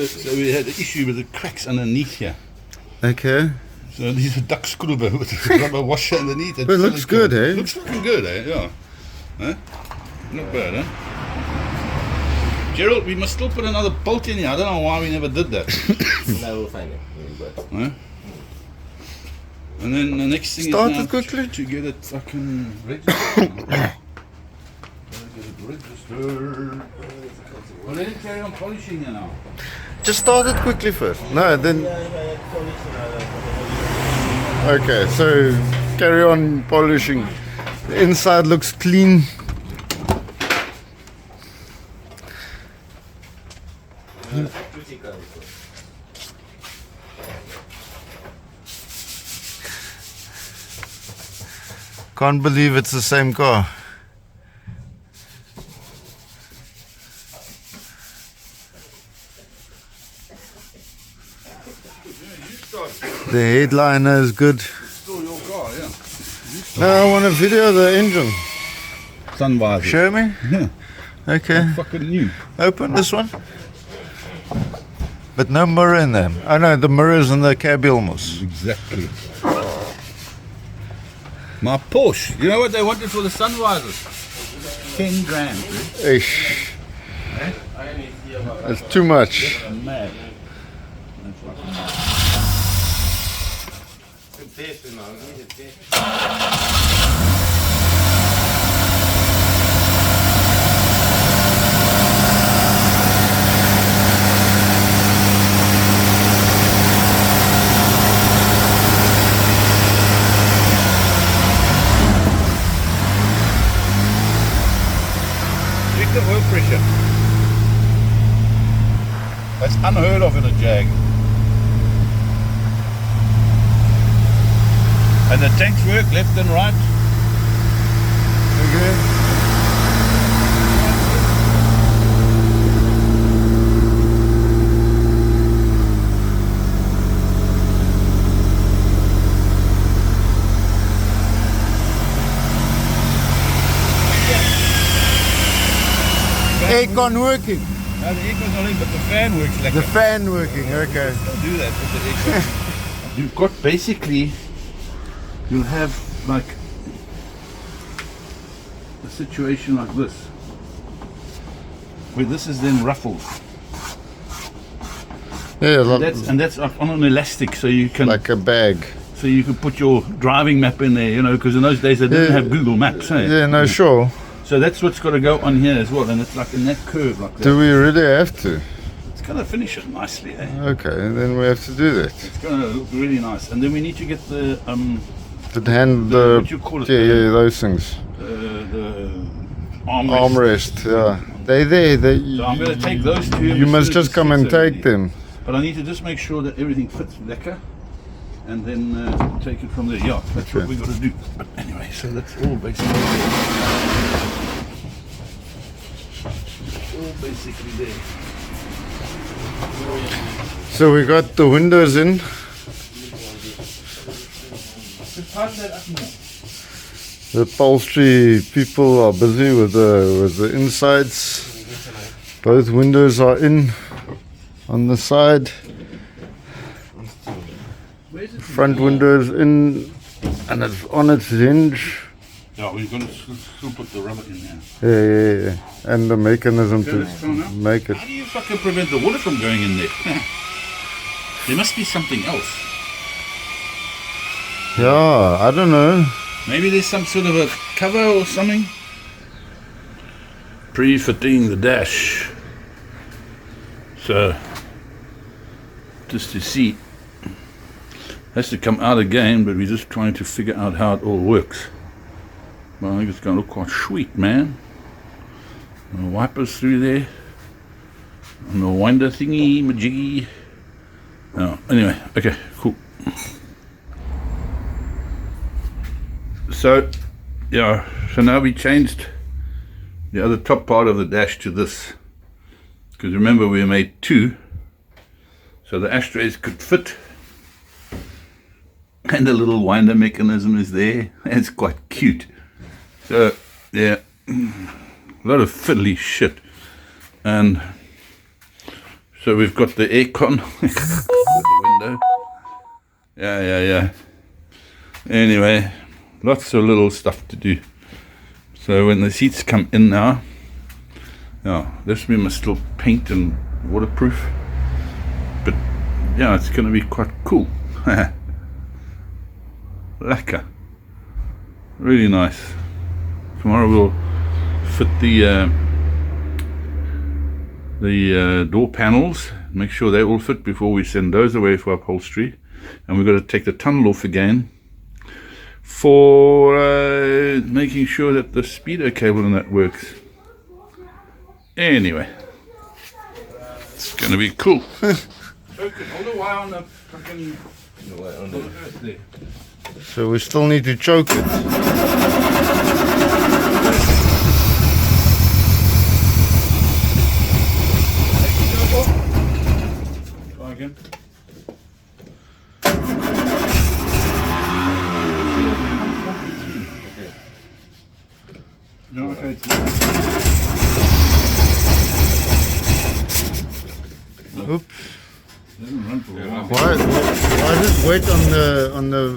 So we had an issue with the cracks underneath here. Okay. So these are duck scrubber with a rubber washer underneath. But it looks good, eh? Looks fucking good, eh? Yeah. Huh? Not bad, huh? Gerald, we must still put another bolt in here. I don't know why we never did that. No, we'll find it. Huh? And then the next thing Start is now it quickly. to get it fucking registered. Gotta get it registered. Well, let it carry on polishing you now. Just start it quickly first. No, then. Okay, so carry on polishing. The inside looks clean. Can't believe it's the same car. The headliner is good. It's still your car, yeah. No, I want to video the engine. Sun visor. Show me? Yeah. Okay. Fucking new. Open this one. But no mirror in them. Oh no, the mirror's in the cab almost. Exactly. My Porsche. You know what they wanted for the sun visors? 10 grand. Ish. It's too much. Mad. Check the oil pressure. That's unheard of in a Jag. And the tanks work left and right. Okay. Aircon working. No, the aircon's not in, but the fan works like The fan working, okay. Don't do that with the aircon. You've got basically, you'll have like a situation like this, where this is then ruffled. Yeah, And that's up on an elastic, so you can like a bag. so you can put your driving map in there, you know, because in those days they didn't Yeah. have Google Maps, eh? Yeah, no, sure. So that's what's got to go on here as well, and it's like in that curve like that. Do we really have to? It's going to finish it nicely, eh? Okay, then we have to do that. It's going to look really nice, and then we need to get the The hand, what you call it, yeah, those things. the armrest. Armrest, yeah. They're there. So I'm going to take those two. You must just come and take them. But I need to just make sure that everything fits lekker, and then take it from there. Yeah, that's what Okay. we got to do. But anyway, so that's all basically there. So we got the windows in. The upholstery people are busy with the insides. Both windows are in on the side. Front windows in, and it's on its hinge. Yeah, we're going to still put the rubber in there. Yeah. And the mechanism Okay, to let's go now. make it. How do you fucking prevent the water from going in there? There must be something else. Yeah, I don't know. Maybe there's some sort of a cover or something. Pre-fitting the dash. So, just to see. Has to come out again, but we're just trying to figure out how it all works. Well, I think it's going to look quite sweet, man. And the wipers through there. And the winder thingy, majiggy. Oh, anyway, okay, cool. So, yeah, so now we changed the other top part of the dash to this. Because remember, we made two. So the ashtrays could fit. And the little winder mechanism is there. It's quite cute. So, yeah, a lot of fiddly shit. And So we've got the aircon with the window. Yeah. Anyway, lots of little stuff to do. So when the seats come in now, this we must still paint and waterproof. But yeah, it's going to be quite cool. Lekker. Really nice. Tomorrow we'll fit the door panels, make sure they all fit before we send those away for upholstery. And we've got to take the tunnel off again for making sure that the speedo cable in that works. Anyway, it's going to be cool. Hold the wire on the fucking earth there. So we still need to choke it. Try again. No, okay. Oops. Doesn't run for a while. Why does it wait on the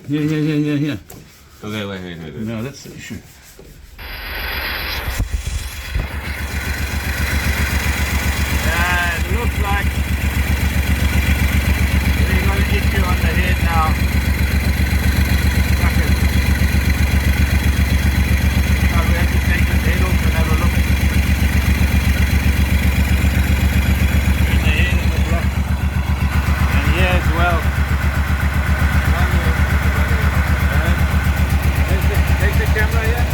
Yeah. Okay, wait. No, that's the issue. Yeah, it looks like we've got an issue on the head now. Fuck it. Now we have to take this head off and have a look. In the head and the block. And here as well. Take the camera here.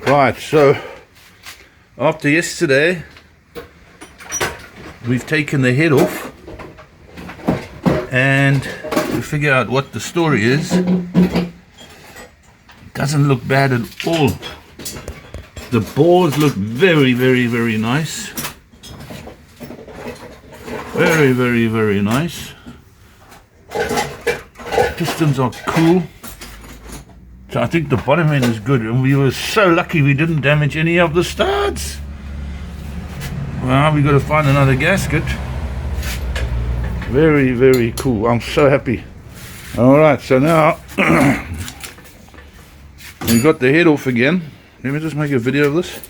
Right, so after yesterday, we've taken the head off and to figure out what the story is. It doesn't look bad at all. The bores look very, very, very nice. Very, very, very nice. Pistons are cool. So I think the bottom end is good, and we were so lucky we didn't damage any of the studs. Well, we got to find another gasket. Very, very cool. I'm so happy. All right, so now we got the head off again. Let me just make a video of this.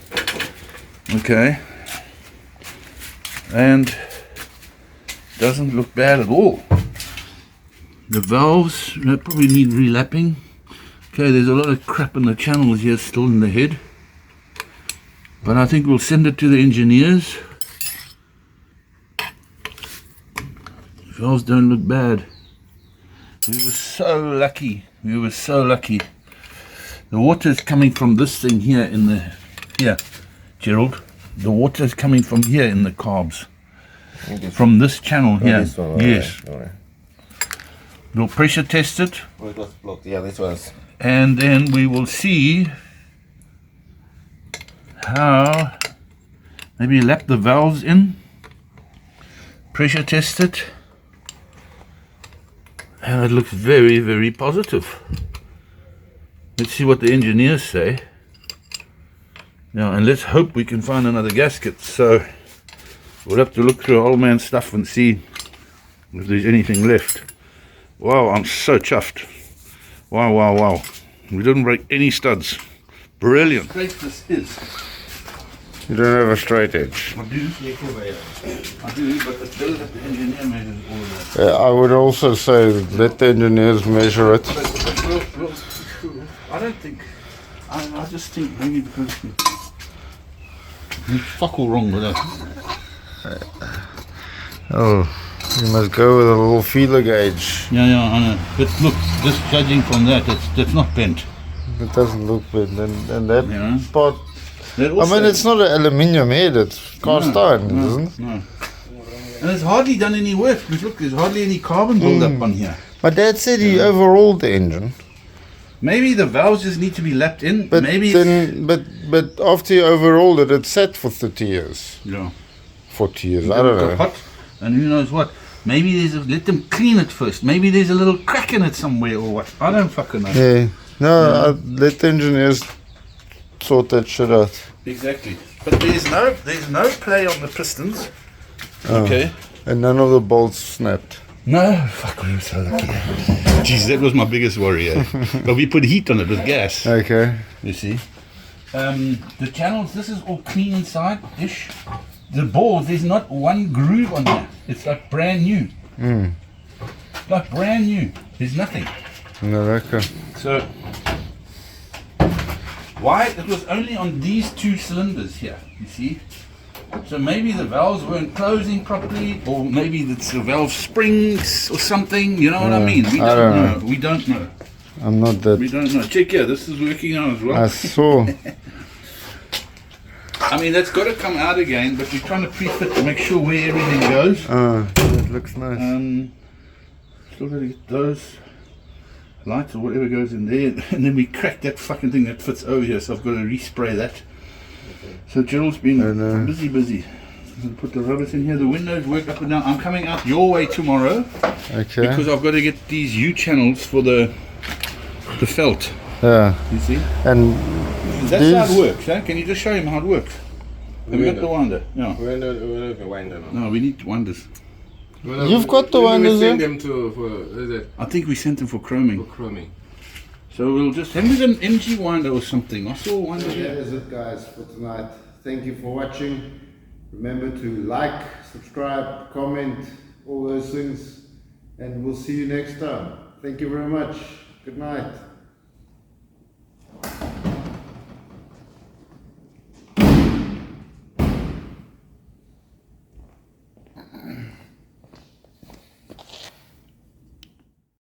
Okay, and doesn't look bad at all. The valves probably need relapping. Okay, there's a lot of crap in the channels here still in the head, but I think we'll send it to the engineers. Valves don't look bad. We were so lucky. The water is coming from this thing here in the, here, Gerald. The water is coming from here in the carbs. from this channel here. This one, Yes. alright. We'll pressure test it, Oh, it was blocked. Yeah, this was. and then we will see how, maybe lap the valves in, pressure test it, and it looks very, very positive. Let's see what the engineers say. Now, and let's hope we can find another gasket. So we'll have to look through old man's stuff and see if there's anything left. Wow, I'm so chuffed. Wow, wow, wow. We didn't break any studs. Brilliant. Great this is. You don't have a straight edge. I do, but it's better that the engineer measures all of that. I would also say let the engineers measure it. But I don't think, I just think maybe because there's fuck all wrong with that. Oh, you must go with a little feeler gauge. Yeah, I know. But look, just judging from that, that's not bent. It doesn't look bad. And that Yeah. part, That I also, mean, it's not an aluminium head, it's cast iron, isn't it? No. And it's hardly done any work. Because look, there's hardly any carbon build-up on here. My dad said he overhauled the engine. Maybe the valves just need to be lapped in. But Maybe then, but after he overhauled it, it sat for 30 years, yeah. 40 years. It I don't got know. hot, and who knows what. Maybe let them clean it first. Maybe there's a little crack in it somewhere or what. I don't fucking know. Yeah, no, let the engineers sort that shit out. Exactly. But there's no play on the pistons. Okay. And none of the bolts snapped. No, fuck, we were so lucky. Jeez, that was my biggest worry. But we put heat on it with gas. Okay. You see. The channels, this is all clean inside-ish. The balls, there's not one groove on there. It's like brand new. Like brand new. There's nothing. No, okay. So, why? It was only on these two cylinders here, you see. So maybe the valves weren't closing properly, or maybe it's the valve springs or something, you know what I mean? We I don't don't know. We don't know. I'm not that. We don't know. Check here, this is working out as well. I saw. I mean, that's got to come out again, but we're trying to pre-fit to make sure where everything goes. That looks nice. Still got to get those lights or whatever goes in there, and then we crack that fucking thing that fits over here, so I've got to respray that. So Gerald's been busy. I'm going to put the rubbers in here. The windows work up and down. I'm coming out your way tomorrow Okay. because I've got to get these U-channels for the felt. Yeah. You see? And That's how it works, huh? Can you just show him how it works? Have we got the winder? No. We're not the winder. No, we need winders. You've got the winders send there? them to for is it I think we sent them for chroming. for chroming. So we'll just have an MG winder or something. I saw a winder That here. is it, guys, for tonight. Thank you for watching. Remember to like, subscribe, comment, all those things. And we'll see you next time. Thank you very much. Good night.